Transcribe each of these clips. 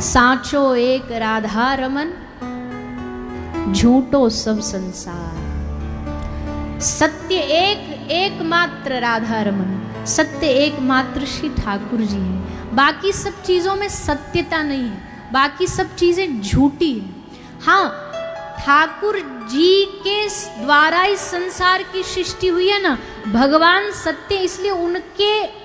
साचो एक राधा रमन, झूठो सब संसार। सत्य एकमात्र राधा रमन, सत्य एकमात्र श्री ठाकुर जी हैं। बाकी सब चीजों में सत्यता नहीं है, बाकी सब चीजें झूठी है। हाँ, ठाकुर जी के द्वारा इस संसार की सृष्टि हुई है ना, भगवान सत्य, इसलिए उनके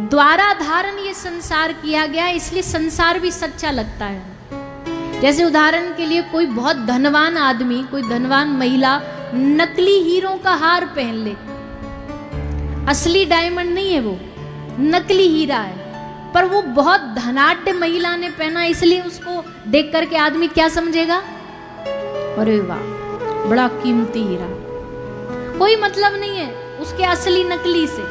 द्वारा धारण ये संसार किया गया है, इसलिए संसार भी सच्चा लगता है। जैसे उदाहरण के लिए कोई बहुत धनवान आदमी, कोई धनवान महिला नकली हीरों का हार पहन ले, असली डायमंड नहीं है वो, नकली हीरा है, पर वो बहुत धनाढ्य महिला ने पहना, इसलिए उसको देख करके आदमी क्या समझेगा, अरे वाह बड़ा कीमती हीरा। कोई मतलब नहीं है उसके असली नकली से,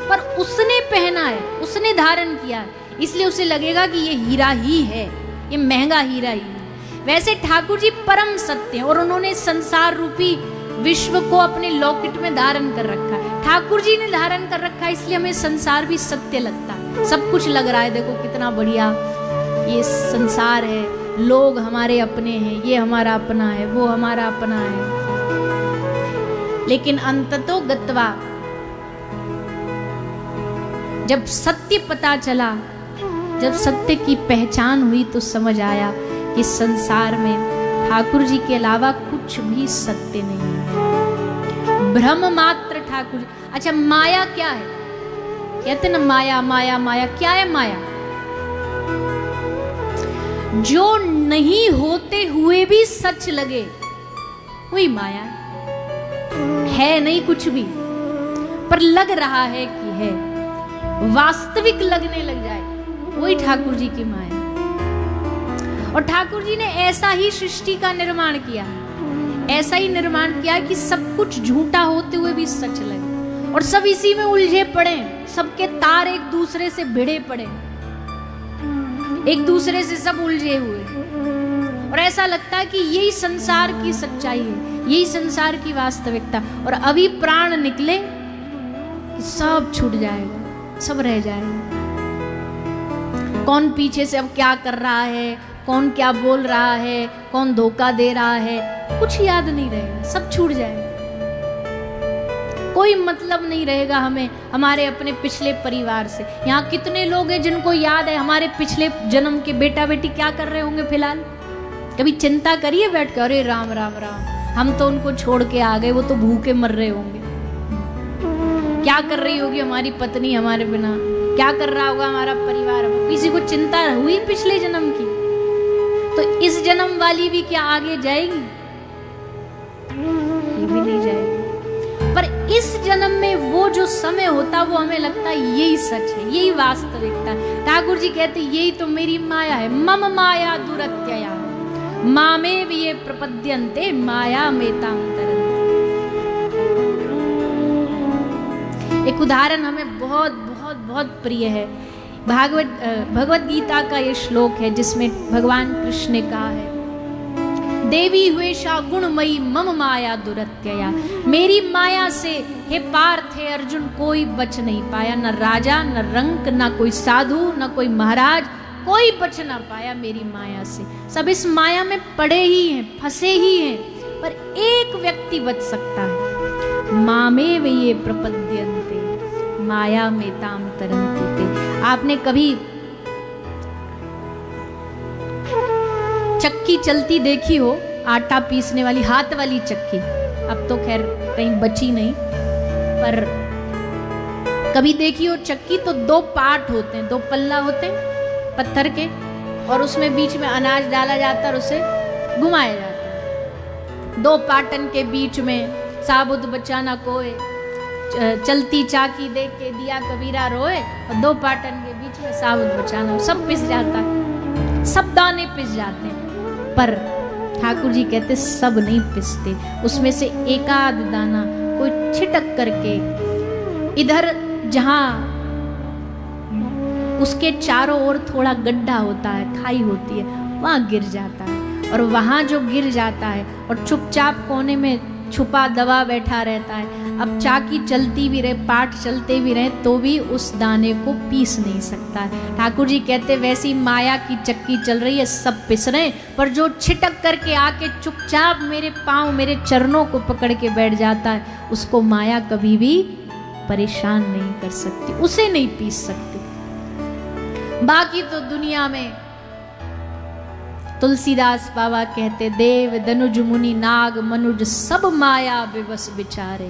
पर उसने पहना है, उसने धारण किया है, इसलिए उसे लगेगा कि ये हीरा ही है, ये महंगा हीरा ही है। वैसे ठाकुर जी परम सत्य हैं और उन्होंने संसार रूपी विश्व को अपने लॉकेट में धारण कर रखा है। ठाकुर जी ने धारण कर रखा है, इसलिए हमें संसार भी सत्य लगता है। सब कुछ लग रहा है, देखो कितना बढ़िया ये संसार है, लोग हमारे अपने हैं, ये हमारा अपना है, वो हमारा अपना है। लेकिन अंततो गत्वा जब सत्य पता चला, जब सत्य की पहचान हुई, तो समझ आया कि संसार में ठाकुर जी के अलावा कुछ भी सत्य नहीं है, भ्रम मात्र ठाकुर जी। अच्छा, माया क्या है? कहते ना माया माया माया, क्या है माया? जो नहीं होते हुए भी सच लगे, वही माया है। नहीं कुछ भी, पर लग रहा है कि है, वास्तविक लगने लग जाए, वही ठाकुर जी की माया। और ठाकुर जी ने ऐसा ही सृष्टि का निर्माण किया, ऐसा ही निर्माण किया कि सब कुछ झूठा होते हुए भी सच लगे, और सब इसी में उलझे पड़े, सबके तार एक दूसरे से भिड़े पड़े, एक दूसरे से सब उलझे हुए, और ऐसा लगता है कि यही संसार की सच्चाई है, यही संसार की वास्तविकता। और अभी प्राण निकले कि सब छूट जाएगा, सब रह जाएगा। कौन पीछे से अब क्या कर रहा है, कौन क्या बोल रहा है, कौन धोखा दे रहा है, कुछ याद नहीं रहेगा, सब छूट जाएगा। कोई मतलब नहीं रहेगा हमें हमारे अपने पिछले परिवार से। यहाँ कितने लोग हैं जिनको याद है हमारे पिछले जन्म के बेटा बेटी क्या कर रहे होंगे फिलहाल? कभी चिंता करिए बैठ कर, अरे राम राम राम, हम तो उनको छोड़ के आ गए, वो तो भूखे मर रहे होंगे। क्या कर रही होगी हमारी पत्नी हमारे बिना, क्या कर रहा होगा हमारा परिवार? किसी को चिंता हुई पिछले जन्म की? तो इस जन्म वाली भी क्या आगे जाएगी? ये भी नहीं जाएगी। पर इस जन्म में वो जो समय होता, वो हमें लगता है यही सच है, यही वास्तविकता है। ठाकुर जी कहते यही तो मेरी माया है, मम माया दुरत्यया मामेव ये प्रपद्यन्ते माया मेतां तरन्ते। एक उदाहरण हमें बहुत बहुत बहुत प्रिय है, भगवत गीता का ये श्लोक है जिसमें भगवान कृष्ण ने कहा है, देवी हुएशा गुणमयी मम माया दुरत्यया। मेरी माया से हे पार्थ, हे अर्जुन, कोई बच नहीं पाया, न राजा, न रंक, न कोई साधु, न कोई महाराज, कोई बच ना पाया मेरी माया से। सब इस माया में पड़े ही हैं, फंसे ही हैं, पर एक व्यक्ति बच सकता है, मामेव ये प्रपद्यन्ते माया मेतां तरन्ते। आपने कभी चक्की चलती देखी हो, आटा पीसने वाली हाथ वाली चक्की? अब तो खैर कहीं बची नहीं, पर कभी देखी हो चक्की तो दो पार्ट होते हैं, दो पल्ला होते हैं पत्थर के, और उसमें बीच में अनाज डाला जाता है और उसे घुमाया जाता है। दो पाटन के बीच में साबुत बचाना कोय, चलती चाकी देख के दिया कबीरा रोए, और दो पाटन के बीच में साबुत बचाना, सब पिस जाता है, सब दाने पिस जाते हैं। पर ठाकुर जी कहते सब नहीं पिसते, उसमें से एकाध दाना कोई छिटक करके इधर जहां उसके चारों ओर थोड़ा गड्ढा होता है, खाई होती है, वहां गिर जाता है। और वहां जो गिर जाता है और चुपचाप कोने में छुपा दबा बैठा रहता है, अब चाकी चलती भी रहे, पाठ चलते भी रहे, तो भी उस दाने को पीस नहीं सकता है। ठाकुर जी कहते वैसी माया की चक्की चल रही है, सब पिस रहे, पर जो छिटक करके आके चुपचाप मेरे पाँव मेरे चरणों को पकड़ के बैठ जाता है, उसको माया कभी भी परेशान नहीं कर सकती, उसे नहीं पीस सकती। बाकी तो दुनिया में तुलसीदास बाबा कहते देव दनुज मुनि नाग मनुज सब माया विवश बिचारे।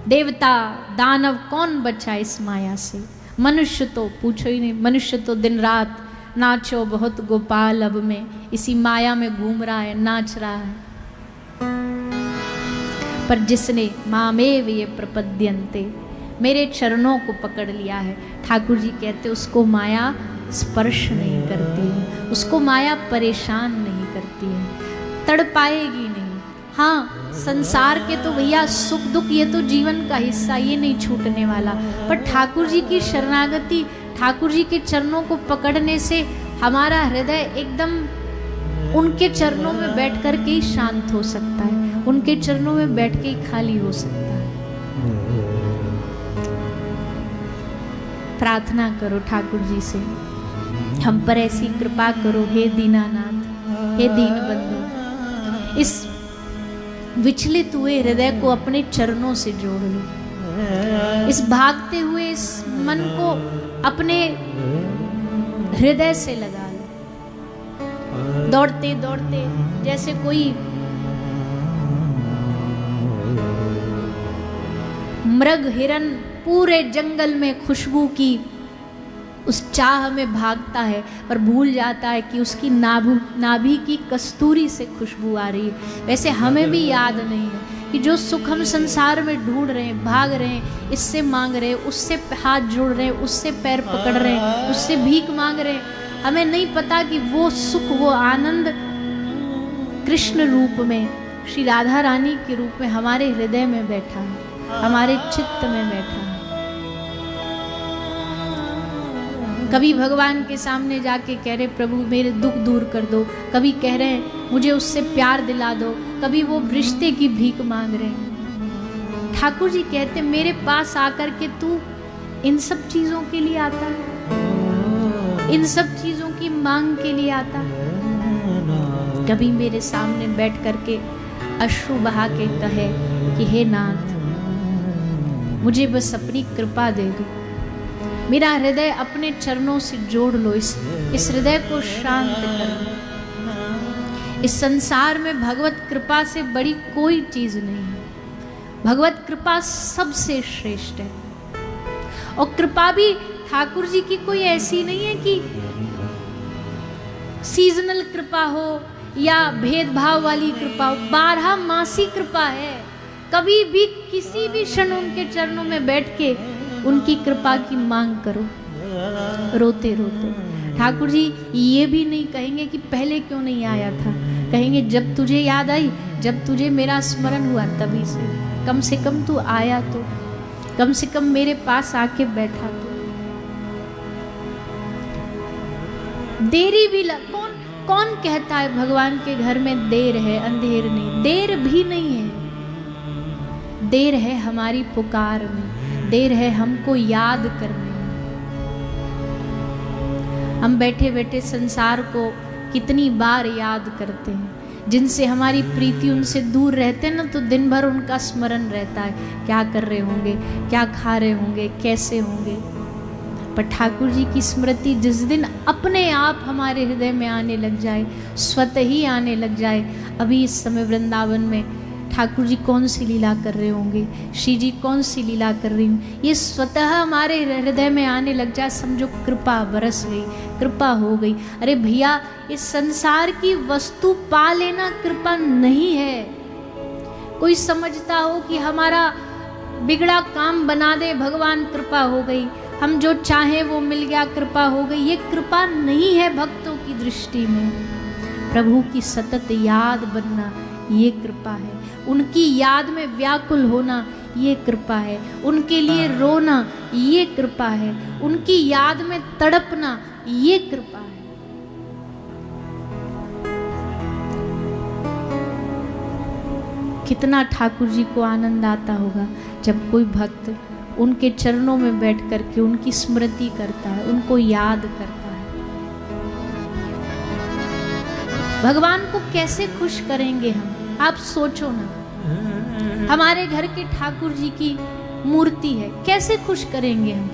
देवता दानव कौन बचा इस माया से, मनुष्य तो पूछो ही नहीं, मनुष्य तो दिन रात नाचो बहुत गोपाल अब में इसी माया में घूम रहा है, नाच रहा है। पर जिसने मामेव ये प्रपद्यन्ते, मेरे चरणों को पकड़ लिया है, ठाकुर जी कहते उसको माया स्पर्श नहीं करती है, उसको माया परेशान नहीं करती है, तड़ पाएगी नहीं। हाँ, संसार के तो भैया सुख दुख ये तो जीवन का हिस्सा, ये नहीं छूटने वाला, पर ठाकुर जी की शरणागति, ठाकुर जी के चरणों को पकड़ने से हमारा हृदय एकदम उनके चरणों में बैठ कर के ही शांत हो सकता है, उनके चरणों में बैठ के ही खाली हो सकता है। प्रार्थना करो ठाकुर जी से, हम पर ऐसी कृपा करो हे दीनानाथ, हे दीन बंधु, इस विचलित हुए हृदय को अपने चरणों से जोड़ लो, इस भागते हुए इस मन को अपने हृदय से लगा लो। दौड़ते दौड़ते जैसे कोई मृग हिरन पूरे जंगल में खुशबू की उस चाह में भागता है, पर भूल जाता है कि उसकी नाभि की कस्तूरी से खुशबू आ रही है, वैसे हमें भी याद नहीं है कि जो सुख हम संसार में ढूंढ रहे हैं, भाग रहे हैं, इससे मांग रहे हैं, उससे हाथ जोड़ रहे हैं, उससे पैर पकड़ रहे हैं, उससे भीख मांग रहे हैं, हमें नहीं पता कि वो सुख वो आनंद कृष्ण रूप में, श्री राधा रानी के रूप में हमारे हृदय में बैठा है, हमारे चित्त में बैठा है। कभी भगवान के सामने जाके कह रहे प्रभु मेरे दुख दूर कर दो, कभी कह रहे हैं मुझे उससे प्यार दिला दो, कभी वो रिश्ते की भीख मांग रहे हैं। ठाकुर जी कहते मेरे पास आकर के तू इन सब चीजों के लिए आता है, इन सब चीजों की मांग के लिए आता है। कभी मेरे सामने बैठ करके अश्रु बहा के कहे कि हे नाथ मुझे बस अपनी कृपा दे दो, मेरा हृदय अपने चरणों से जोड़ लो, इस हृदय को शांत कर लो। इस संसार में भगवत कृपा से बड़ी कोई चीज नहीं है, भगवत कृपा सबसे श्रेष्ठ है। और कृपा भी ठाकुर जी की कोई ऐसी नहीं है कि सीजनल कृपा हो या भेदभाव वाली कृपा हो, 12 मासी कृपा है। कभी भी किसी भी क्षण उनके चरणों में बैठ के उनकी कृपा की मांग करो, रोते रोते। ठाकुर जी ये भी नहीं कहेंगे कि पहले क्यों नहीं आया था, कहेंगे जब तुझे याद आई, जब तुझे मेरा स्मरण हुआ तभी से कम तू आया तो, कम से कम मेरे पास आके बैठा तो। देरी भी कौन कहता है भगवान के घर में देर है, अंधेर नहीं, देर भी नहीं है, देर है हमारी पुकार में, देर है हमको याद करने में। हम बैठे बैठे संसार को कितनी बार याद करते हैं, जिनसे हमारी प्रीति उनसे दूर रहते हैं ना, तो दिन भर उनका स्मरण रहता है, क्या कर रहे होंगे, क्या खा रहे होंगे, कैसे होंगे। पर ठाकुर जी की स्मृति जिस दिन अपने आप हमारे हृदय में आने लग जाए, स्वतः ही आने लग जाए। अभी इस समय वृंदावन में ठाकुर जी कौन सी लीला कर रहे होंगे, श्री जी कौन सी लीला कर रही हूँ, ये स्वतः हमारे हृदय में आने लग जाए, समझो कृपा बरस गई, कृपा हो गई। अरे भैया, इस संसार की वस्तु पा लेना कृपा नहीं है। कोई समझता हो कि हमारा बिगड़ा काम बना दे, भगवान कृपा हो गई, हम जो चाहें वो मिल गया, कृपा हो गई, ये कृपा नहीं है। भक्तों की दृष्टि में प्रभु की सतत याद बनना ये कृपा है, उनकी याद में व्याकुल होना ये कृपा है, उनके लिए रोना ये कृपा है, उनकी याद में तड़पना ये कृपा है। कितना ठाकुर जी को आनंद आता होगा जब कोई भक्त उनके चरणों में बैठ करके उनकी स्मृति करता है, उनको याद करता है। भगवान को कैसे खुश करेंगे हम, आप सोचो ना। हमारे घर के ठाकुर जी की मूर्ति है, कैसे खुश करेंगे हम।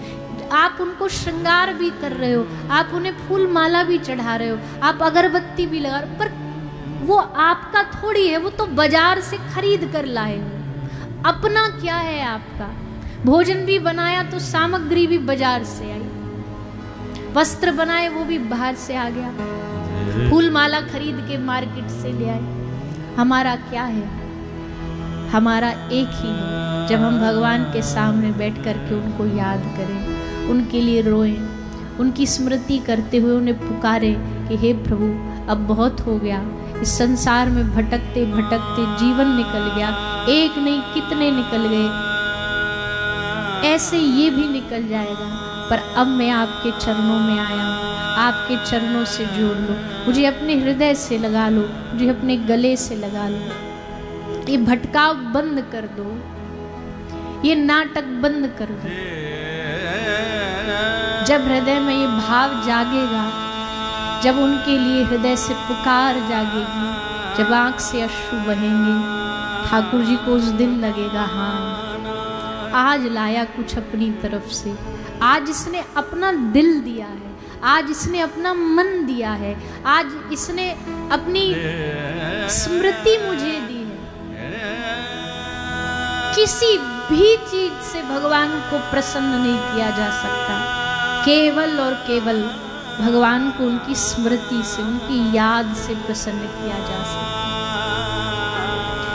आप उनको श्रृंगार भी कर रहे हो, आप उन्हें फूल माला भी चढ़ा रहे हो, आप अगरबत्ती भी लगा रहे हो, पर वो आपका थोड़ी है, वो तो बाजार से खरीद कर लाए हो। अपना क्या है आपका। भोजन भी बनाया तो सामग्री भी बाजार से आई, वस्त्र बनाए वो भी बाहर से आ गया, फूल माला खरीद के मार्केट से ले आए। हमारा क्या है, हमारा एक ही है। जब हम भगवान के सामने बैठ करके उनको याद करें, उनके लिए रोएं, उनकी स्मृति करते हुए उन्हें पुकारें कि हे प्रभु अब बहुत हो गया, इस संसार में भटकते भटकते जीवन निकल गया, एक नहीं कितने निकल गए, ऐसे ये भी निकल जाएगा, पर अब मैं आपके चरणों में आया हूँ, आपके चरणों से जोड़ लो, मुझे अपने हृदय से लगा लो, मुझे अपने गले से लगा लो। ये भटकाव बंद कर दो, ये नाटक बंद कर दो। जब हृदय में ये भाव जागेगा, जब उनके लिए हृदय से पुकार जागेगी, जब आंख से अश्रु बहेंगे, ठाकुर जी को उस दिन लगेगा हाँ आज लाया कुछ अपनी तरफ से, आज इसने अपना दिल दिया है, आज इसने अपना मन दिया है, आज इसने अपनी स्मृति मुझे दी है। किसी भी चीज से भगवान को प्रसन्न नहीं किया जा सकता, केवल और केवल भगवान को उनकी स्मृति से, उनकी याद से प्रसन्न किया जा सकता।